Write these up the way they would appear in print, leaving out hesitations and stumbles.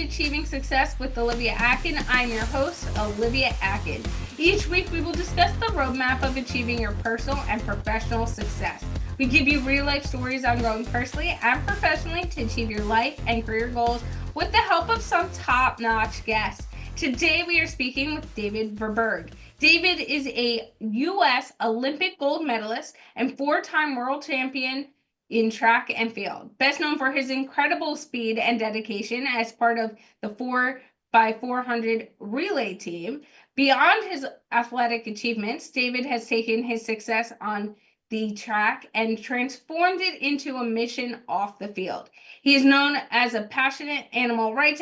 Achieving Success with Olivia Akin. I'm your host, Olivia Akin. Each week, we will discuss the roadmap of achieving your personal and professional success. We give you real-life stories on growing personally and professionally to achieve your life and career goals with the help of some top-notch guests. Today, we are speaking with David Verburg. David is a U.S. Olympic gold medalist and four-time world champion in track and field, best known for his incredible speed and dedication as part of the 4x400 relay team. Beyond his athletic achievements, David has taken his success on the track and transformed it into a mission off the field. He is known as a passionate animal rights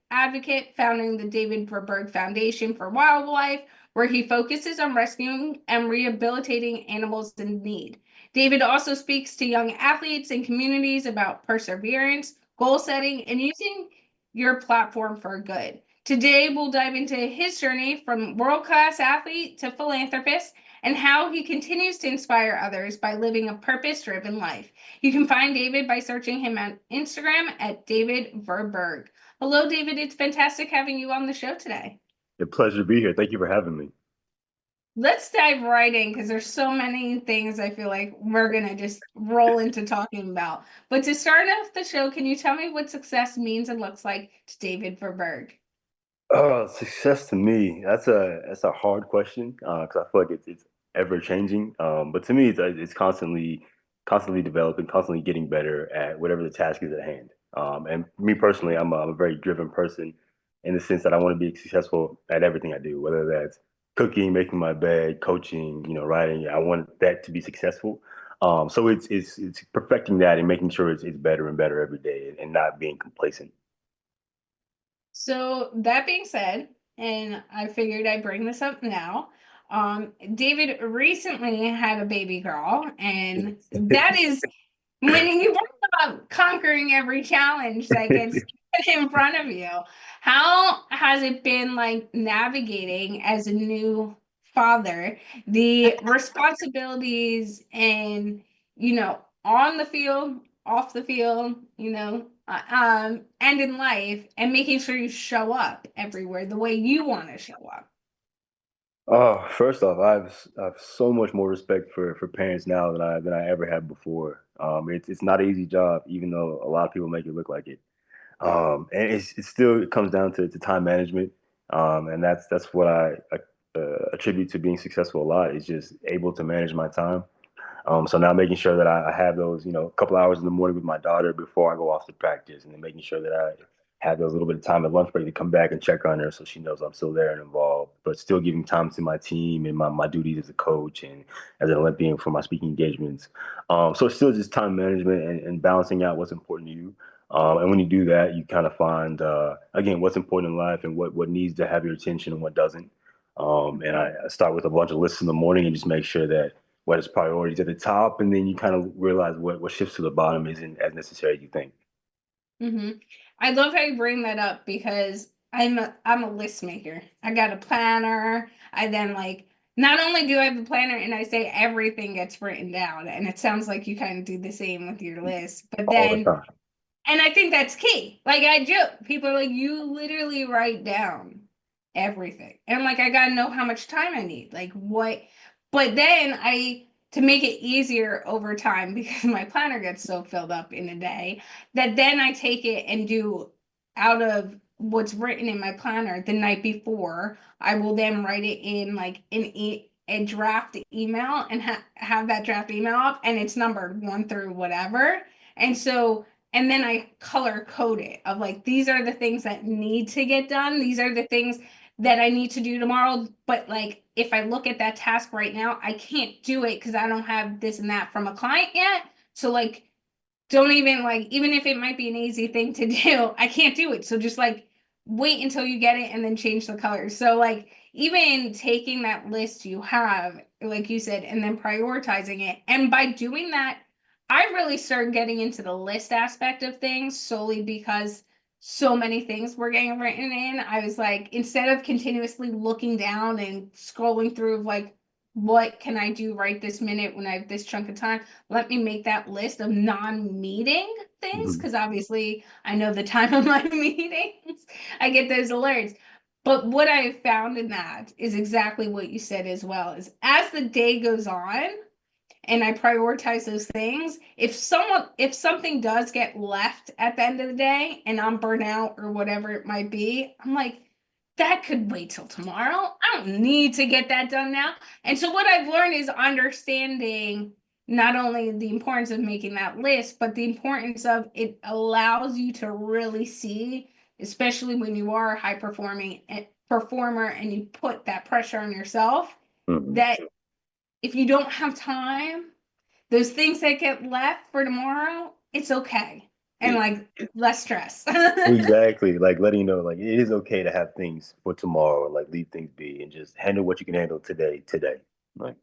advocate, founding the David Verburg Foundation for Wildlife, where he focuses on rescuing and rehabilitating animals in need. David also speaks to young athletes and communities about perseverance, goal setting, and using your platform for good. Today, we'll dive into his journey from world-class athlete to philanthropist and how he continues to inspire others by living a purpose-driven life. You can find David by searching him on Instagram at David Verburg. Hello, David. It's fantastic having you on the show today. A pleasure to be here. Thank you for having me. Let's dive right in because there's so many things I feel like we're going to just roll into talking about. But to start off the show, can you tell me what success means and looks like to David Verburg? Success to me, that's a hard question because I feel like it's ever changing. But to me, it's constantly developing, constantly getting better at whatever the task is at hand. And me personally, I'm a very driven person in the sense that I want to be successful at everything I do, whether that's cooking, making my bed, coaching, writing. I want that to be successful. So it's perfecting that and making sure it's better and better every day and not being complacent. So that being said, and I figured I'd bring this up now, David recently had a baby girl, and that is when you talk about conquering every challenge that gets put in front of you. How has it been like navigating as a new father, the responsibilities and, on the field, off the field, and in life, and making sure you show up everywhere the way you want to show up? Oh, first off, I have so much more respect for parents now than I ever had before. It's not an easy job, even though a lot of people make it look like it. And it still it comes down to time management, and that's what I attribute to being successful a lot is just able to manage my time. So now making sure that I have those, a couple hours in the morning with my daughter before I go off to practice, and then making sure that I have those little bit of time at lunch break to come back and check on her so she knows I'm still there and involved, but still giving time to my team and my duties as a coach and as an Olympian for my speaking engagements. So it's still just time management and balancing out what's important to you. And when you do that, you kind of find, again, what's important in life and what needs to have your attention and what doesn't. And I start with a bunch of lists in the morning and just make sure that what is priorities at the top, and then you kind of realize what shifts to the bottom isn't as necessary as you think. hmm I love how you bring that up because I'm a list maker. I got a planner. I then like not only do I have a planner and I say everything gets written down, and it sounds like you kind of do the same with your list, but All the then time. and I think that's key. Like I joke, people are like, you literally write down everything. And I'm like, I gotta know how much time I need. Like what, but then to make it easier over time, because my planner gets so filled up in a day, that then I take it and do out of what's written in my planner the night before, I will then write it in like a draft email and have that draft email up and it's numbered one through whatever. And so and then I color code it of like, these are the things that need to get done. These are the things that I need to do tomorrow. But like, if I look at that task right now, I can't do it because I don't have this and that from a client yet. So like, don't even like, even if it might be an easy thing to do, I can't do it. So just like wait until you get it and then change the colors. So like even taking that list you have, like you said, and then prioritizing it. And by doing that, I really started getting into the list aspect of things solely because so many things were getting written in. I was like, instead of continuously looking down and scrolling through like what can I do right this minute when I have this chunk of time? Let me make that list of non-meeting things Mhm. because obviously I know the time of my meetings. I get those alerts. But what I have found in that is exactly what you said as well, is as the day goes on, and I prioritize those things. If something does get left at the end of the day and I'm burnt out or whatever it might be, I'm like, that could wait till tomorrow. I don't need to get that done now. And so what I've learned is understanding not only the importance of making that list, but the importance of it allows you to really see, especially when you are a high performing performer and you put that pressure on yourself, Mhm. that if you don't have time, those things that get left for tomorrow, it's okay. And Yeah, like less stress. exactly. Like letting you know, like it is okay to have things for tomorrow, like leave things be, and just handle what you can handle today. Today, like.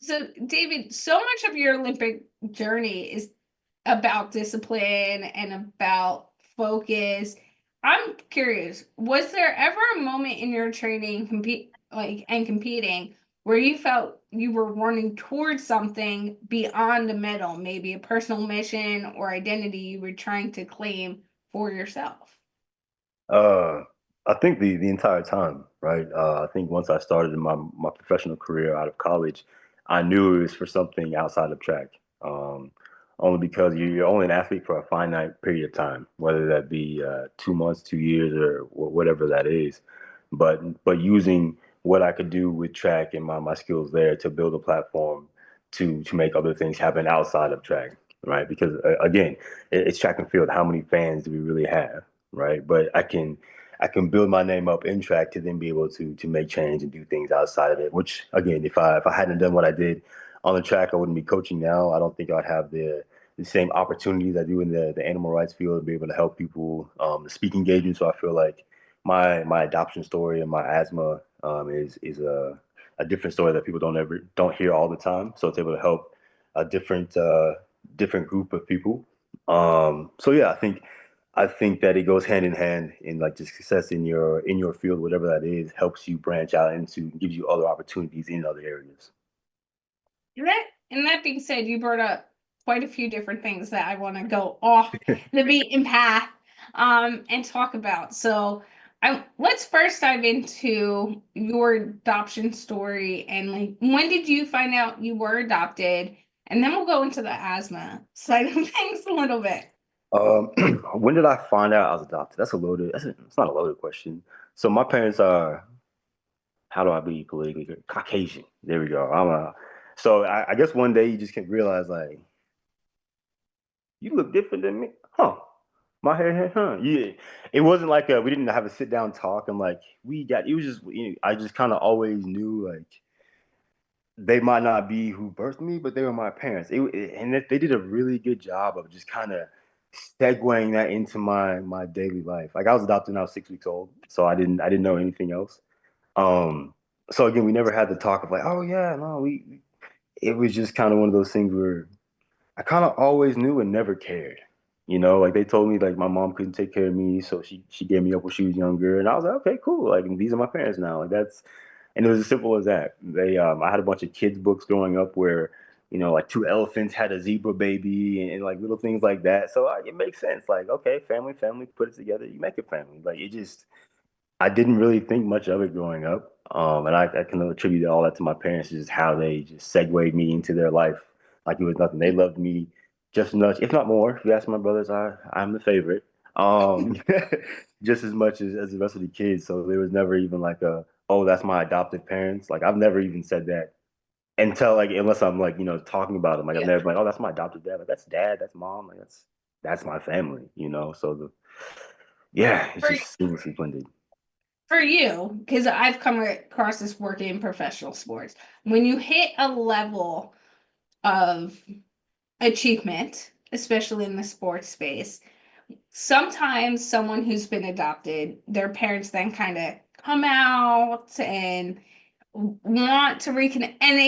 So, David, so much of your Olympic journey is about discipline and about focus. I'm curious, was there ever a moment in your training and competing where you felt you were running towards something beyond a medal, maybe a personal mission or identity you were trying to claim for yourself? Uh, I think the entire time, right? I think once I started in my professional career out of college, I knew it was for something outside of track. Only because you're only an athlete for a finite period of time, whether that be 2 months, 2 years, or whatever that is. But using what I could do with track and my skills there to build a platform to make other things happen outside of track, right? Because again, it's track and field. How many fans do we really have? Right? But I can build my name up in track to then be able to make change and do things outside of it. Which again, if I hadn't done what I did on the track, I wouldn't be coaching now. I don't think I'd have the same opportunities I do in the animal rights field to be able to help people, the speak engagement. So I feel like my adoption story and my asthma is a different story that people don't hear all the time. So it's able to help a different group of people. So yeah, I think that it goes hand in hand in like just success in your field, whatever that is, helps you branch out into gives you other opportunities in other areas. And that being said, you brought up quite a few different things that I want to go off the beaten path and talk about. So let's first dive into your adoption story and like when did you find out you were adopted? And then we'll go into the asthma side of things a little bit. Um, when did I find out I was adopted? It's not a loaded question. So my parents are, how do I be politically correct? Caucasian. There we go. So I guess one day you just can realize like you look different than me, huh? My hair, huh? Yeah. It wasn't like we didn't have a sit down talk and like it was just I just kind of always knew like they might not be who birthed me, but they were my parents. And they did a really good job of just kind of segueing that into my daily life. Like I was adopted when I was 6 weeks old, so I didn't know anything else. Um, so again, we never had the talk of like, oh yeah, no, it was just kind of one of those things where I kind of always knew and never cared. Like they told me like my mom couldn't take care of me, so she gave me up when she was younger, and I was like, okay, cool. Like these are my parents now. Like and it was as simple as that. I had a bunch of kids books growing up where like two elephants had a zebra baby and like little things like that. So it makes sense. Like okay, family, put it together, you make a family. Like it just I didn't really think much of it growing up. And I can attribute all that to my parents, just how they just segued me into their life like it was nothing. They loved me just as much, if not more. If you ask my brothers, I'm the favorite. Um, just as much as the rest of the kids. So there was never even like oh, that's my adoptive parents. Like I've never even said that until like unless I'm like, talking about them. Like I've Yeah. never been like, oh, that's my adopted dad. Like that's dad, that's mom, like that's my family. So yeah, it's For just seamlessly blended. for you, because I've come across this working in professional sports, when you hit a level of achievement, especially in the sports space, sometimes someone who's been adopted, their parents then kind of come out and want to reconnect, and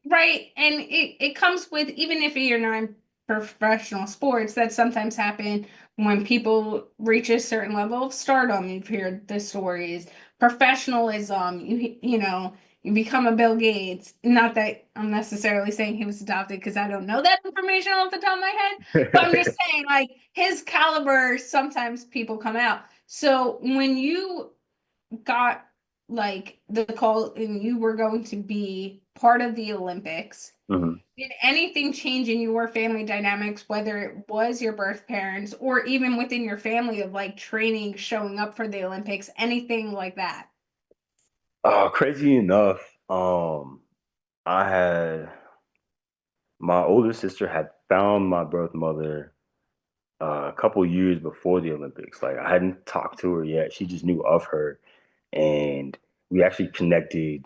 it comes with, even if you're not in professional sports, that sometimes happen when people reach a certain level of stardom. You've heard the stories, professionalism, you know, you become a Bill Gates. Not that I'm necessarily saying he was adopted because I don't know that information off the top of my head, but I'm just saying, like, his caliber, sometimes people come out. So when you got like the call and you were going to be part of the Olympics, Mhm. did anything change in your family dynamics, whether it was your birth parents or even within your family of like training, showing up for the Olympics, anything like that? Crazy enough, I had my older sister had found my birth mother a couple years before the Olympics. Like I hadn't talked to her yet. She just knew of her, and we actually connected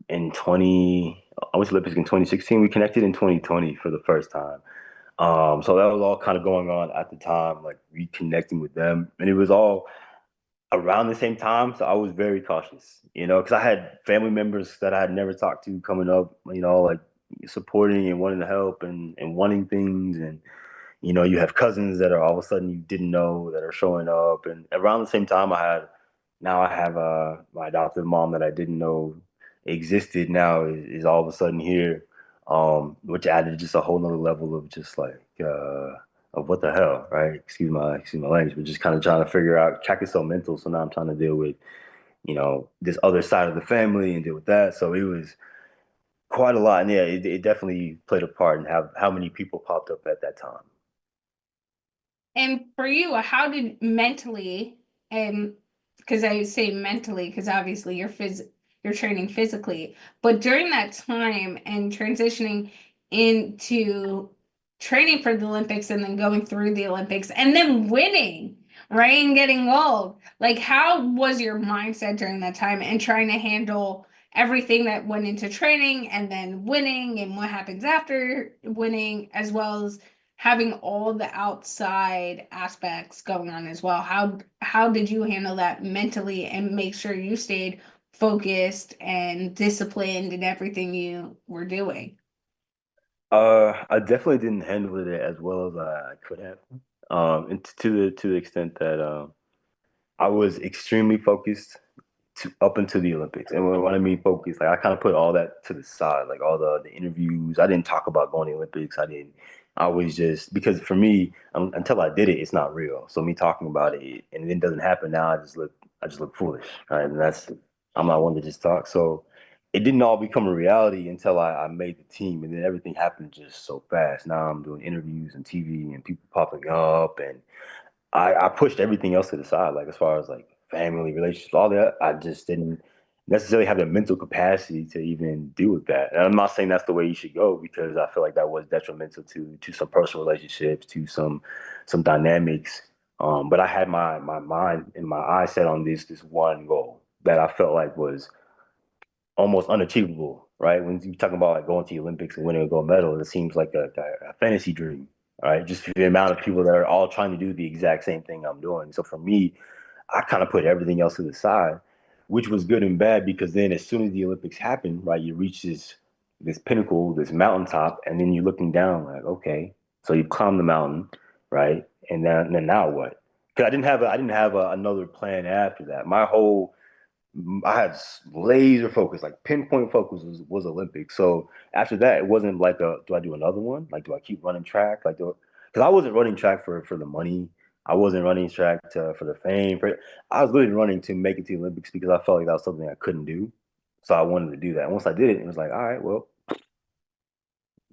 in 20. I went to Olympics in 2016. We connected in 2020 for the first time. So that was all kind of going on at the time, like reconnecting with them, and it was all around the same time. So I was very cautious, because I had family members that I had never talked to coming up, like supporting and wanting to help and wanting things. And, you have cousins that are all of a sudden you didn't know that are showing up. And around the same time, now I have my adoptive mom that I didn't know existed now is all of a sudden here, which added just a whole nother level of just like, of what the hell, right? Excuse my language, but just kind of trying to figure out. Check is so mental, so now I'm trying to deal with this other side of the family and deal with that. So it was quite a lot, and yeah, it definitely played a part in how many people popped up at that time. And for you, how did mentally, and because I say mentally, because obviously you're training physically, but during that time and transitioning into training for the Olympics and then going through the Olympics and then winning, right? And getting gold. Like, how was your mindset during that time and trying to handle everything that went into training and then winning and what happens after winning, as well as having all the outside aspects going on as well? How did you handle that mentally and make sure you stayed focused and disciplined in everything you were doing? I definitely didn't handle it as well as I could have, and to the extent that I was extremely focused up until the Olympics. And when I mean focus, like I kind of put all that to the side, like all the interviews. I didn't talk about going to the Olympics. I didn't. I was just because for me, until I did it, it's not real. So me talking about it and it doesn't happen now, I just look foolish, right? And I'm not one to just talk. So it didn't all become a reality until I made the team, and then everything happened just so fast. Now I'm doing interviews and TV and people popping up, and I pushed everything else to the side, like as far as like family, relationships, all that. I just didn't necessarily have the mental capacity to even deal with that. And I'm not saying that's the way you should go because I feel like that was detrimental to some personal relationships, to some dynamics. But I had my mind and my eyes set on this one goal that I felt like was almost unachievable, right? When you're talking about like going to the Olympics and winning a gold medal, it seems like a fantasy dream, right? Just the amount of people that are all trying to do the exact same thing I'm doing. So for me, I kind of put everything else to the side, which was good and bad because then as soon as the Olympics happened, right, you reach this pinnacle, this mountaintop, and then you're looking down like, okay, so you climb the mountain, right, and then now what? Because I didn't have another plan after that. I had laser focus, like pinpoint focus was Olympics. So after that, it wasn't like do I do another one? Like, do I keep running track? Like, because I wasn't running track for the money. I wasn't running track for the fame. I was literally running to make it to the Olympics because I felt like that was something I couldn't do. So I wanted to do that. And once I did it, it was like, all right, well,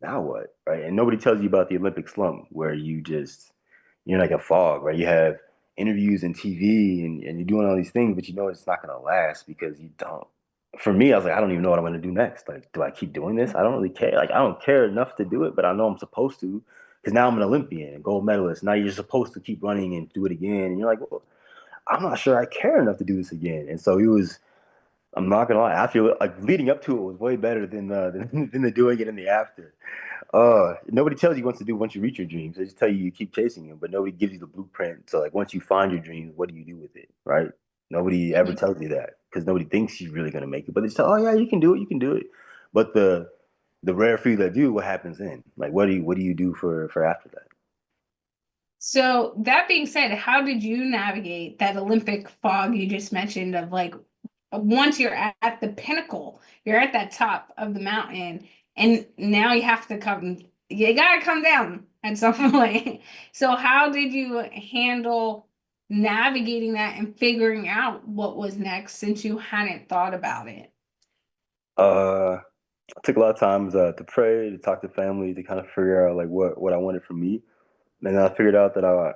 now what? Right. And nobody tells you about the Olympic slump where you're like a fog, right? You have interviews and TV and you're doing all these things, but you know it's not gonna last because you don't. For me, I was like, I don't even know what I'm gonna do next. Like, do I keep doing this? I don't really care. Like, I don't care enough to do it, but I know I'm supposed to because now I'm an Olympian and gold medalist. Now you're supposed to keep running and do it again. And you're like, well, I'm not sure I care enough to do this again. And so it was. I'm not gonna lie. I feel like leading up to it was way better than than the doing it in the after. Nobody tells you what to do once you reach your dreams. They just tell you you keep chasing them, but nobody gives you the blueprint. So like once you find your dreams, what do you do with it, right? Nobody ever Mhm. tells you that because nobody thinks you're really gonna make it. But they tell, oh yeah, you can do it. But the rare few that do, what happens then? Like what do you do for after that? So that being said, how did you navigate that Olympic fog you just mentioned of like once you're at the pinnacle, you're at that top of the mountain, and now you have to come, you gotta come down at some point. So how did you handle navigating that and figuring out what was next since you hadn't thought about it? Uh, I took a lot of times to pray, to talk to family, to kind of figure out like what I wanted from me. And then I figured out that I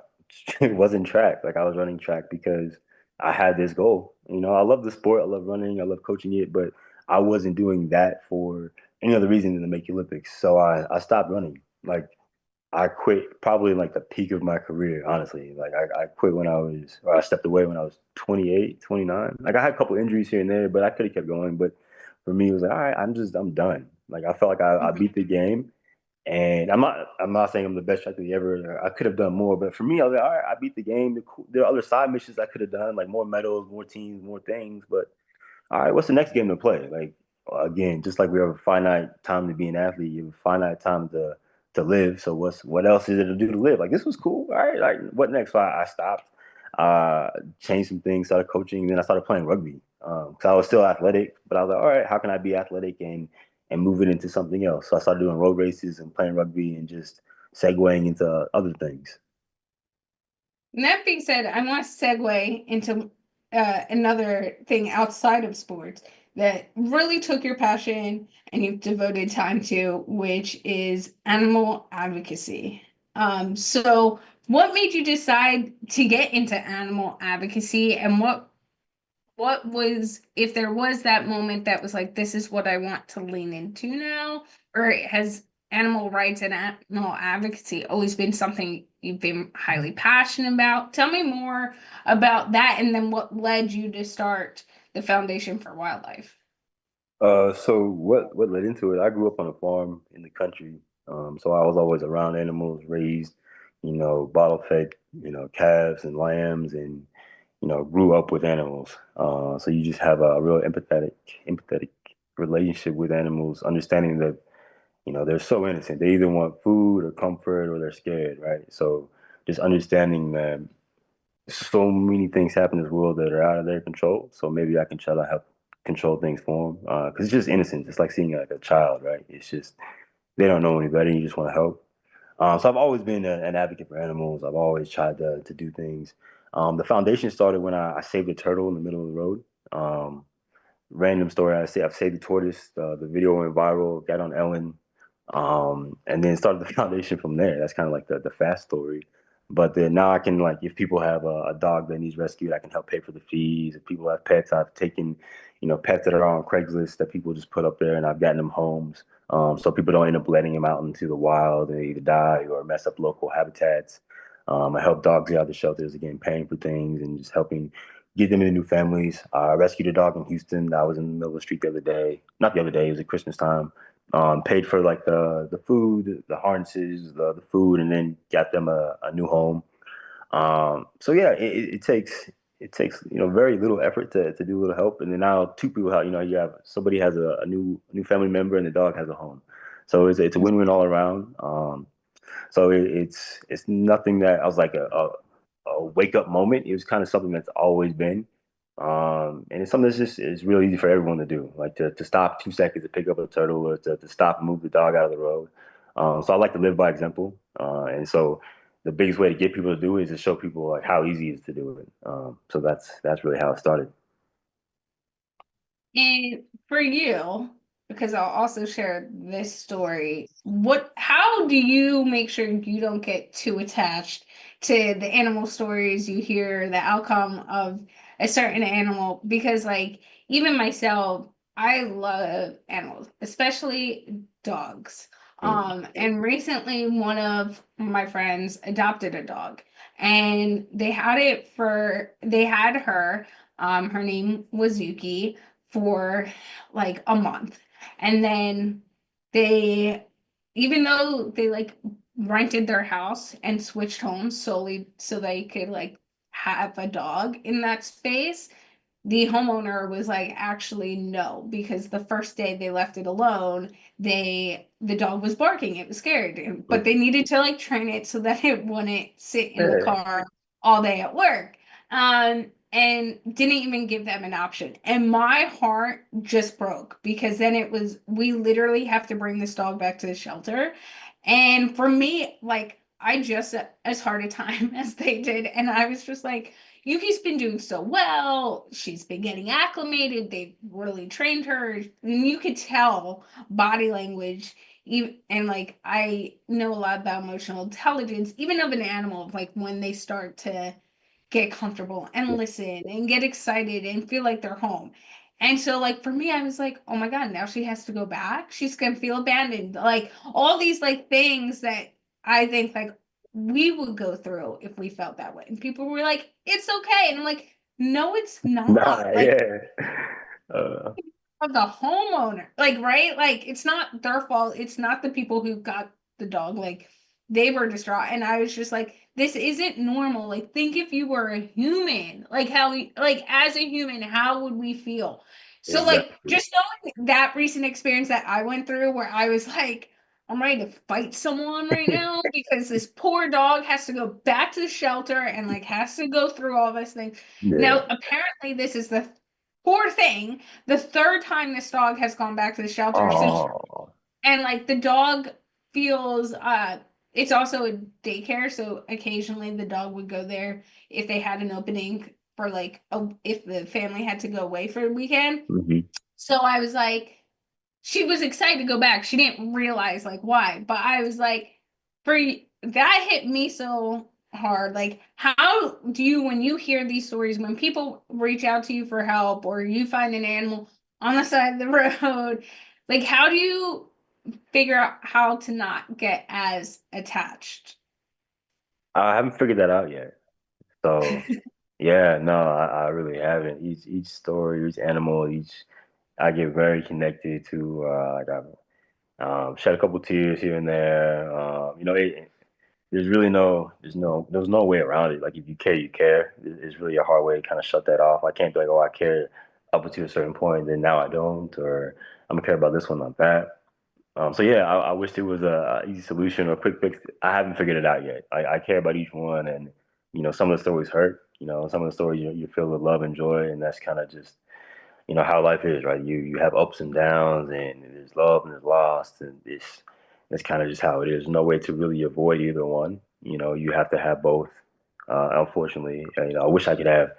wasn't track. Like I was running track because I had this goal. You know, I love the sport. I love running. I love coaching it, but I wasn't doing that for any other reason than to make Olympics. So I stopped running. Like I quit probably in like the peak of my career, honestly. Like I quit when I was, or I stepped away when I was 28, 29. Like I had a couple injuries here and there, but I could have kept going. But for me, it was like, all right, I'm done. Like I felt like I Mhm. beat the game, and I'm not saying I'm the best athlete ever. I could have done more, but for me, I was like, all right, I beat the game. There are other side missions I could have done, like more medals, more teams, more things. But all right, what's the next game to play? Like again, just like we have a finite time to be an athlete, you have a finite time to live. So what else is there to do to live? Like this was cool. All right, like what next? So I stopped, uh, changed some things, started coaching, and then I started playing rugby. Because I was still athletic, but I was like, all right, how can I be athletic and move it into something else? So I started doing road races and playing rugby and just segueing into other things. And that being said, I want to segue into another thing outside of sports that really took your passion and you've devoted time to, which is animal advocacy. So what made you decide to get into animal advocacy, and what was, if there was that moment that was like, this is what I want to lean into now, or has animal rights and animal advocacy always been something you've been highly passionate about? Tell me more about that, and then what led you to start the Foundation for Wildlife. So what led into it? I grew up on a farm in the country, so I was always around animals, raised, bottle fed, calves and lambs, and grew up with animals. So you just have a real empathetic relationship with animals, understanding that they're so innocent. They either want food or comfort or they're scared, right? So just understanding that so many things happen in this world that are out of their control. So maybe I can try to help control things for them. Because it's just innocent. It's like seeing like a child, right? It's just they don't know any better. And you just want to help. So I've always been an advocate for animals. I've always tried to do things. The foundation started when I saved a turtle in the middle of the road. Um, Random story. I've saved the tortoise. The video went viral. Got on Ellen. And then started the foundation from there. That's kind of like the fast story. But then now I can like if people have a dog that needs rescued, I can help pay for the fees. If people have pets, I've taken pets that are on Craigslist that people just put up there, and I've gotten them homes. So people don't end up letting them out into the wild and they either die or mess up local habitats. I help dogs get out of the shelters again, paying for things and just helping get them into new families. I rescued a dog in Houston. I was in the middle of the street the other day. Not the other day. It was at Christmas time. Paid for like the food, the harnesses, the food, and then got them a new home. So yeah, it takes very little effort to do a little help, and then now two people have you have somebody has a new family member and the dog has a home. So it's a win-win all around. So it's nothing that I was like a wake up moment. It was kind of something that's always been. And it's something that's just is really easy for everyone to do, like to stop 2 seconds to pick up a turtle or to stop and move the dog out of the road. So I like to live by example. And so the biggest way to get people to do it is to show people like how easy it is to do it. So that's really how it started. And for you, because I'll also share this story, how do you make sure you don't get too attached to the animal stories you hear, the outcome of a certain animal? Because, like, even myself, I love animals, especially dogs. Mm. And recently one of my friends adopted a dog, and they had her, her name was Yuki, for like a month. And then they, even though they like rented their house and switched homes solely so they could like have a dog in that space, the homeowner was like, actually no, because the first day they left it alone, the dog was barking, it was scared, but they needed to like train it so that it wouldn't sit in the Yeah. car all day at work. and didn't even give them an option. And my heart just broke because then it was, we literally have to bring this dog back to the shelter. And for me, like, I just as hard a time as they did. And I was just like, Yuki's been doing so well. She's been getting acclimated. They really trained her. And you could tell body language. And like, I know a lot about emotional intelligence, even of an animal, like when they start to get comfortable and listen and get excited and feel like they're home. And so, like, for me, I was like, oh my God, now she has to go back. She's gonna feel abandoned. Like all these like things that I think like we would go through if we felt that way. And people were like, it's okay. And I'm like, no, it's not. Nah, Like yeah. Uh, of the homeowner. Like, right? Like, it's not their fault. It's not the people who got the dog. Like, they were distraught. And I was just like, this isn't normal. Like, think if you were a human, like, like, as a human, how would we feel? So, like, exactly. just knowing that recent experience that I went through where I was like, I'm ready to fight someone right now because this poor dog has to go back to the shelter and like has to go through all this thing. Now, Yeah. apparently, this is the poor thing the third time this dog has gone back to the shelter. So Oh, and like the dog feels it's also a daycare, so occasionally the dog would go there if they had an opening for like if the family had to go away for a weekend. hmm. So I was like, she was excited to go back. She didn't realize like why, but I was like, for that hit me so hard. Like, how do you, when you hear these stories, when people reach out to you for help or you find an animal on the side of the road, like, how do you figure out how to not get as attached? I haven't figured that out yet. So yeah, no, I really haven't. Each story, each animal, each I get very connected to. Like I've shed a couple tears here and there. There's really there's no way around it. Like if you care, you care. It's really a hard way to kind of shut that off. I can't be like, oh, I care up until a certain point, then now I don't, or I'm gonna care about this one, not that. So yeah, I wish there was a easy solution or a quick fix. I haven't figured it out yet. I care about each one, and some of the stories hurt. Some of the stories you feel with love and joy, and that's kind of just how life is, right? You have ups and downs, and there's love and there's loss, and it's kind of just how it is. No way to really avoid either one. You have to have both. Unfortunately, I wish I could have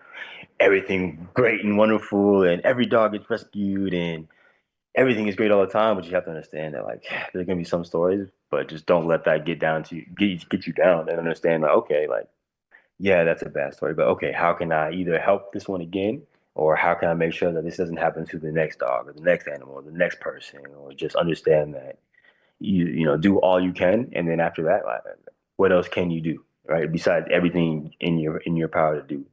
everything great and wonderful, and every dog gets rescued, and everything is great all the time. But you have to understand that like there's gonna be some stories, but just don't let that get you down, and understand like okay, like yeah, that's a bad story, but okay, how can I either help this one again, or how can I make sure that this doesn't happen to the next dog or the next animal or the next person, or just understand that do all you can, and then after that, like, what else can you do, right? Besides everything in your power to do,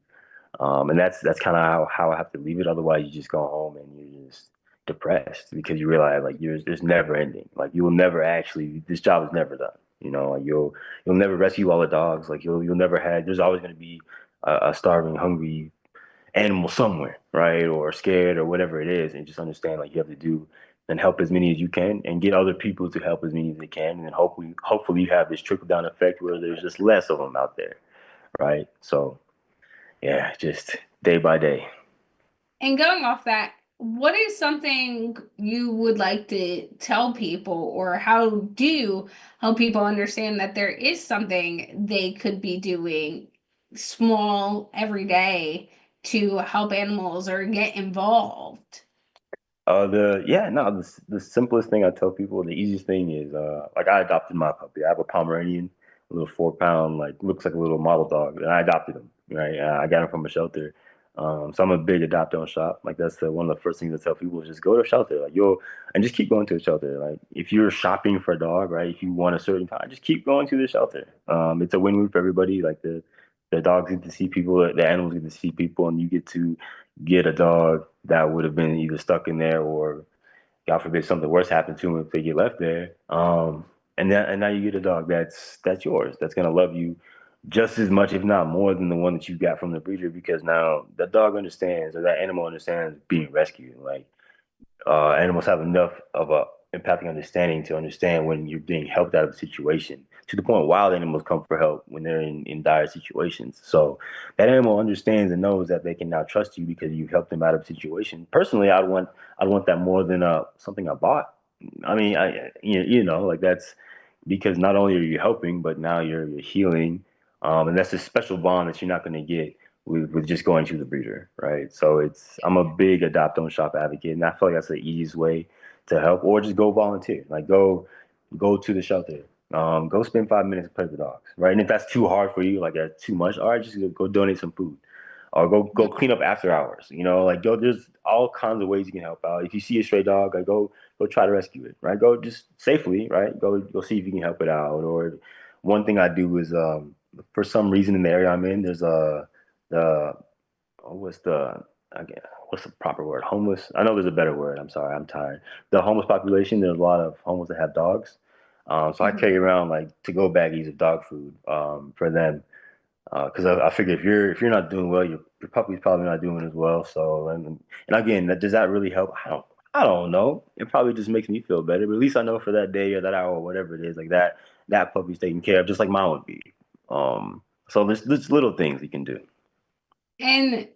and that's kind of how I have to leave it. Otherwise, you just go home and you're just depressed because you realize like there's never ending. Like you will never actually, this job is never done. Like you'll never rescue all the dogs. Like you'll never have. There's always going to be a starving, hungry animal somewhere, right? Or scared or whatever it is, and just understand like you have to do and help as many as you can, and get other people to help as many as they can, and then hopefully you have this trickle down effect where there's just less of them out there, right? So yeah, just day by day. And going off that, what is something you would like to tell people, or how do you help people understand that there is something they could be doing small every day to help animals or get involved? The simplest thing I tell people, the easiest thing is like I adopted my puppy. I have a Pomeranian, a little 4 pound, like looks like a little model dog, and I adopted him. Right, I got him from a shelter. So I'm a big adopt don't shop. Like that's one of the first things I tell people is just go to a shelter. Like and just keep going to a shelter. Like if you're shopping for a dog, right? If you want a certain kind, just keep going to the shelter. It's a win-win for everybody. Like the dogs get to see people, the animals get to see people, and you get to get a dog that would have been either stuck in there or God forbid something worse happened to them if they get left there. And now you get a dog that's yours, that's gonna love you just as much, if not more, than the one that you got from the breeder, because now that dog understands, or that animal understands being rescued. Like animals have enough of a empathic understanding to understand when you're being helped out of a situation to the point wild animals come for help when they're in dire situations. So that animal understands and knows that they can now trust you because you've helped them out of a situation. Personally, I'd want that more than something I bought. I mean, you know, like that's because not only are you helping, but now you're healing, and that's a special bond that you're not going to get with just going to the breeder, right? So I'm a big adopt don't shop advocate, and I feel like that's the easiest way to help, or just go volunteer, like go to the shelter, go spend 5 minutes and play with the dogs, right? And if that's too hard for you, like that's too much, all right, just go donate some food, or go clean up after hours. You know, like go. There's all kinds of ways you can help out. If you see a stray dog, like go try to rescue it, right? Go just safely, right? Go see if you can help it out. Or one thing I do is for some reason in the area I'm in, there's the what's the again what's the proper word? Homeless. I know there's a better word. I'm sorry, I'm tired. The homeless population. There's a lot of homeless that have dogs. So I carry around like to go baggies of dog food for them because I figure if you're not doing well, your puppy's probably not doing as well. So and again, does that really help? I don't know. It probably just makes me feel better. But at least I know for that day or that hour or whatever it is, like that puppy's taken care of, just like mine would be. So there's little things you can do. And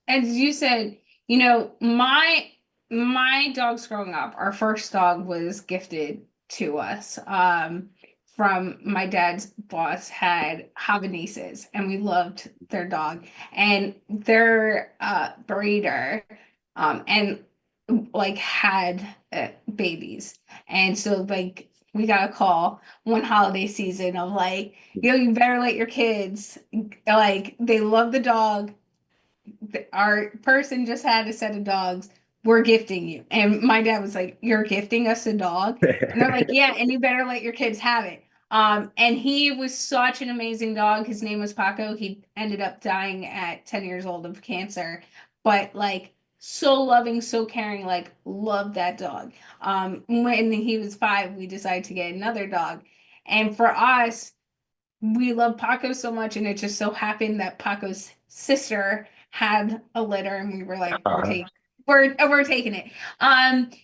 as you said, my dogs growing up, our first dog was gifted to us. From my dad's boss had Havaneses, and we loved their dog. And their breeder, and like had babies. And so like we got a call one holiday season of like, you better let your kids, like they love the dog, our person just had a set of dogs. We're gifting you. And my dad was like, "You're gifting us a dog?" And they're like, "Yeah, and you better let your kids have it." And he was such an amazing dog. His name was Paco. He ended up dying at 10 years old of cancer, but like so loving, so caring, like loved that dog. When he was 5, we decided to get another dog. And for us, we love Paco so much, and it just so happened that Paco's sister had a litter, and we were like, Uh, we're taking it.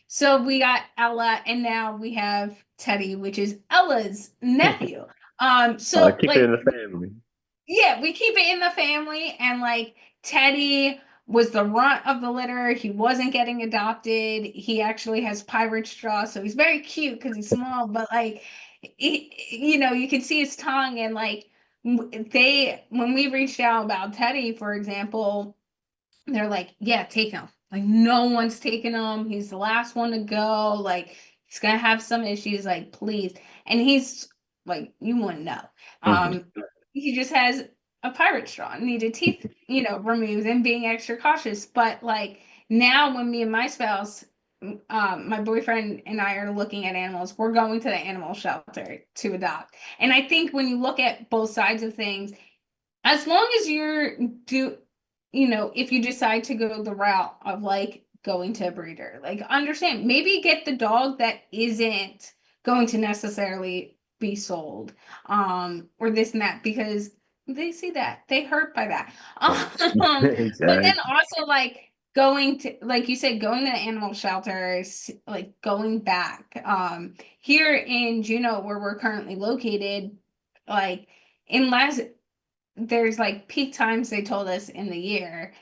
So we got Ella, and now we have Teddy, which is Ella's nephew. So keep it like in the family. yeah, we keep it in the family, and like Teddy was the runt of the litter. He wasn't getting adopted. He actually has pirate straw, so he's very cute because he's small, but like you can see his tongue, and like they when we reached out about Teddy, for example, they're like, yeah, take him. Like no one's taking him. He's the last one to go. Like he's gonna have some issues. Like please. And he's like, you wouldn't know. Hmm. Um, he just has a pirate straw, needed teeth, removed, and being extra cautious. But like now, when me and my spouse, my boyfriend and I are looking at animals, we're going to the animal shelter to adopt. And I think when you look at both sides of things, as long as you're if you decide to go the route of like going to a breeder, like understand, maybe get the dog that isn't going to necessarily be sold, or this and that, because they see that they hurt by that. But then Exactly. also like going to, like you said, going to the animal shelters, like going back, here in Juneau where we're currently located, like unless there's like peak times they told us in the year.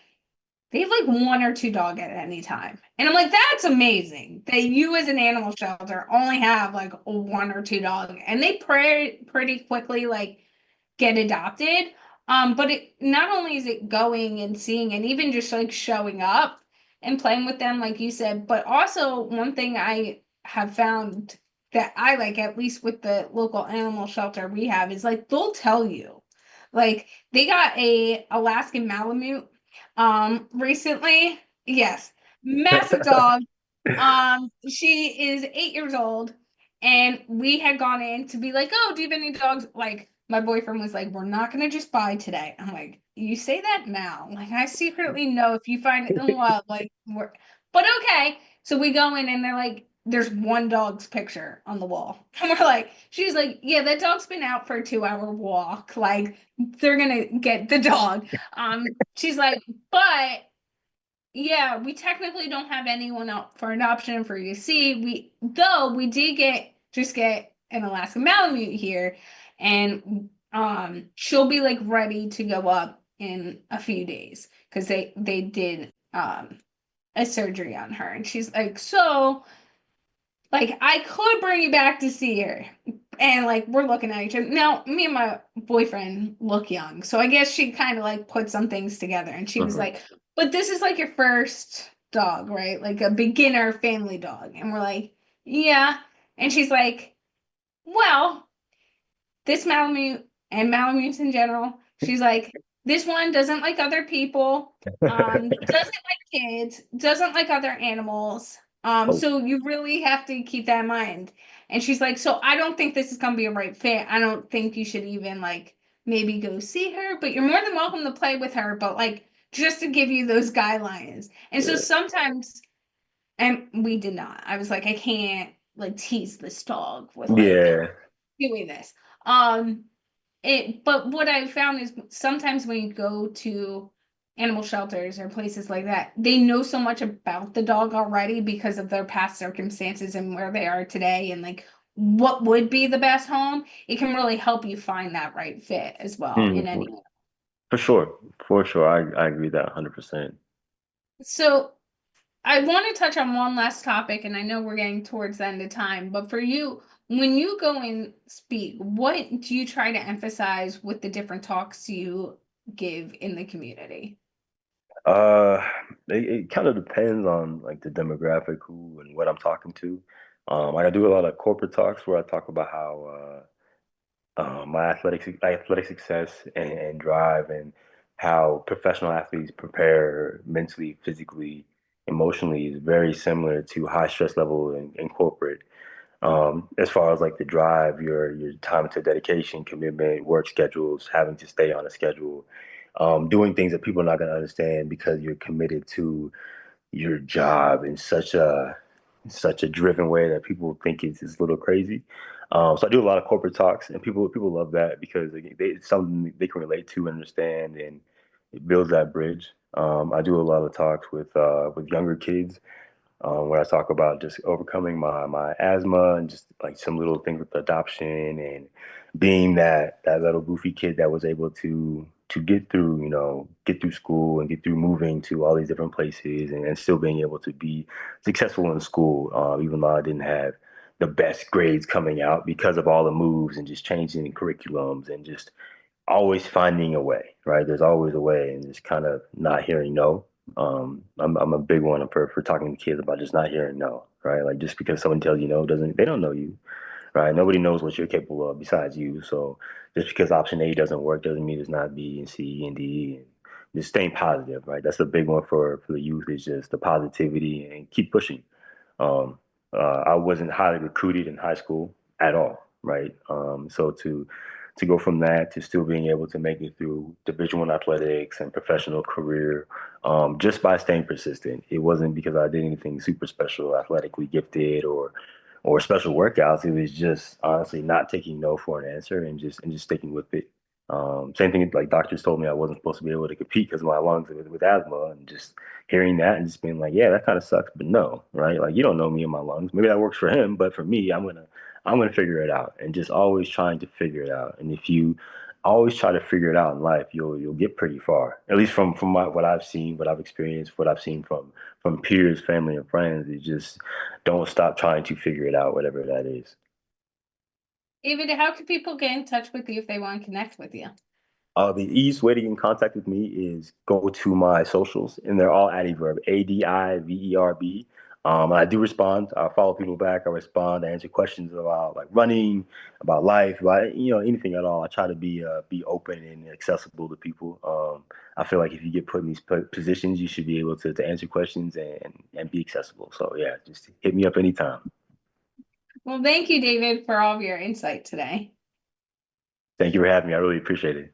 They have like one or two dog at any time. And I'm like, that's amazing that you as an animal shelter only have like one or two dog. And they pretty quickly like get adopted. But it not only is it going and seeing and even just like showing up and playing with them, like you said, but also one thing I have found that I like, at least with the local animal shelter we have, is like they'll tell you. Like they got a Alaskan Malamute recently. Yes, massive dog. She is 8 years old, and we had gone in to be like, "Oh, do you have any dogs?" Like, my boyfriend was like, "We're not gonna just buy today." I'm like, "You say that now." Like, I secretly know if you find it in love, like, but okay. So we go in, and they're like, "There's one dog's picture on the wall," and we're like, "She's like, yeah, that dog's been out for a 2-hour walk. Like, they're gonna get the dog." She's like, "But." Yeah, we technically don't have anyone up for adoption for you to see. We did get an Alaska Malamute here, and she'll be like ready to go up in a few days because they did a surgery on her, and she's like, so like I could bring you back to see her. And like we're looking at each other. Now, me and my boyfriend look young. So I guess she kind of like put some things together, and she was Mhm. like, but this is like your first dog, right? Like a beginner family dog. And we're like, yeah. And she's like, well, this Malamute and Malamutes in general, she's like, this one doesn't like other people, doesn't like kids, doesn't like other animals. Oh, So you really have to keep that in mind. And she's like, so I don't think this is gonna be a right fit. I don't think you should even like maybe go see her, but you're more than welcome to play with her, but like just to give you those guidelines. And so yeah. sometimes, and we did not. I was like, I can't like tease this dog with like Yeah. doing this. Um, but what I found is sometimes when you go to animal shelters or places like that, they know so much about the dog already because of their past circumstances and where they are today and like what would be the best home. It can really help you find that right fit as well in Mhm. any. For sure. For sure. I agree with that 100%. So I want to touch on one last topic, and I know we're getting towards the end of time, but for you, when you go and speak, what do you try to emphasize with the different talks you give in the community? Uh, it kind of depends on like the demographic, who and what I'm talking to. Like I do a lot of corporate talks where I talk about how my athletic success and drive, and how professional athletes prepare mentally, physically, emotionally is very similar to high stress level in corporate. As far as like the drive, your time to dedication, commitment, work schedules, having to stay on a schedule, doing things that people are not going to understand because you're committed to your job in such a driven way that people think it's a little crazy. So I do a lot of corporate talks, and people love that because it's something they can relate to, understand, and it builds that bridge. I do a lot of talks with younger kids, where I talk about just overcoming my asthma and just like some little things with adoption and being that little goofy kid that was able to get through, get through school and get through moving to all these different places, and still being able to be successful in school, even though I didn't have the best grades coming out because of all the moves and just changing curriculums and just always finding a way, right? There's always a way, and just kind of not hearing no. I'm a big one for talking to kids about just not hearing no, right? Like just because someone tells you no doesn't they don't know you, right? Nobody knows what you're capable of besides you. So just because option A doesn't work doesn't mean it's not B and C and D. And just staying positive, right? That's the big one for the youth, is just the positivity and keep pushing. Um, I wasn't highly recruited in high school at all, right? So to go from that to still being able to make it through Division I athletics and professional career, just by staying persistent. It wasn't because I did anything super special, athletically gifted, or special workouts. It was just honestly not taking no for an answer, and just sticking with it. Same thing, like doctors told me I wasn't supposed to be able to compete because of my lungs with asthma, and just hearing that and just being like, yeah, that kind of sucks, but no, right? Like you don't know me and my lungs. Maybe that works for him, but for me, I'm gonna figure it out, and just always trying to figure it out. And if you always try to figure it out in life, you'll get pretty far. At least from what I've seen, what I've experienced, what I've seen from peers, family, and friends. Is just don't stop trying to figure it out, whatever that is. David, how can people get in touch with you if they want to connect with you? The easiest way to get in contact with me is go to my socials, and they're all Adverb, Adiverb. I do respond. I follow people back. I respond. I answer questions about like running, about life, about anything at all. I try to be open and accessible to people. I feel like if you get put in these positions, you should be able to answer questions and be accessible. So yeah, just hit me up anytime. Well, thank you, David, for all of your insight today. Thank you for having me. I really appreciate it.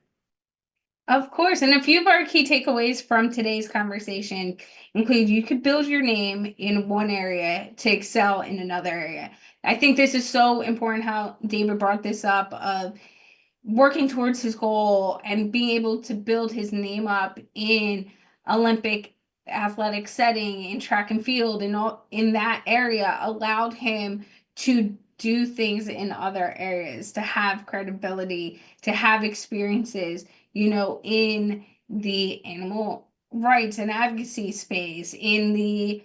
Of course. And a few of our key takeaways from today's conversation include you could build your name in one area to excel in another area. I think this is so important how David brought this up of working towards his goal and being able to build his name up in Olympic athletic setting in track and field and all in that area allowed him to do things in other areas, to have credibility, to have experiences, in the animal rights and advocacy space, in the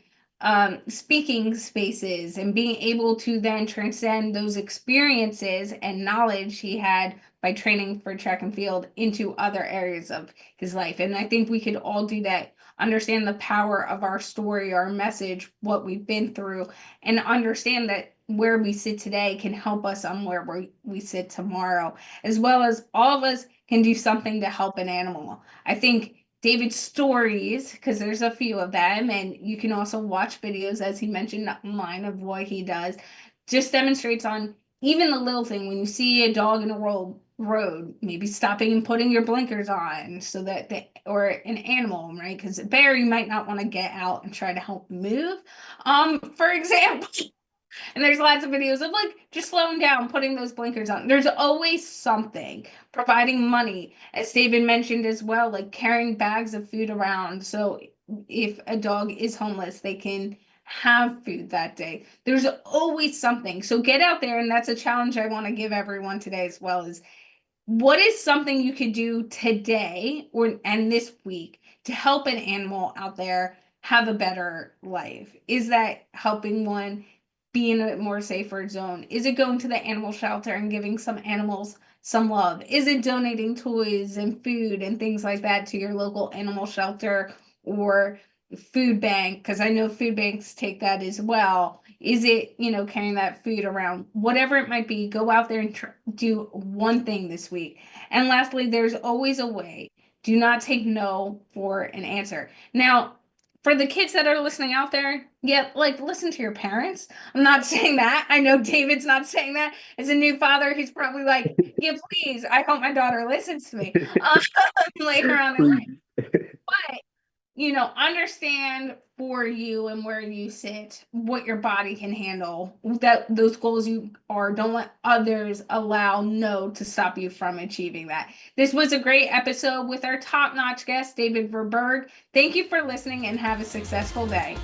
speaking spaces, and being able to then transcend those experiences and knowledge he had by training for track and field into other areas of his life. And I think we could all do that, understand the power of our story, our message, what we've been through, and understand that where we sit today can help us on where we sit tomorrow, as well as all of us can do something to help an animal. I think David's stories, because there's a few of them, and you can also watch videos, as he mentioned online, of what he does, just demonstrates on even the little thing. When you see a dog in a road, maybe stopping and putting your blinkers on so that or an animal, right? Because a bear, you might not want to get out and try to help move, for example. And there's lots of videos of like just slowing down, putting those blinkers on. There's always something. Providing money, as David mentioned as well, like carrying bags of food around. So if a dog is homeless, they can have food that day. There's always something. So get out there, and that's a challenge I want to give everyone today as well, is what is something you could do today and this week to help an animal out there have a better life? Is that helping one be in a more safer zone? Is it going to the animal shelter and giving some animals some love? Is it donating toys and food and things like that to your local animal shelter or food bank? Because I know food banks take that as well. Is it, carrying that food around? Whatever it might be, go out there and do one thing this week. And lastly, there's always a way. Do not take no for an answer. Now, for the kids that are listening out there, yeah, like listen to your parents. I'm not saying that. I know David's not saying that. As a new father, he's probably like, yeah, please, I hope my daughter listens to me later on in life. Please. But understand for you and where you sit, what your body can handle, that those goals you are. Don't let others allow no to stop you from achieving that. This was a great episode with our top-notch guest, David Verburg. Thank you for listening and have a successful day.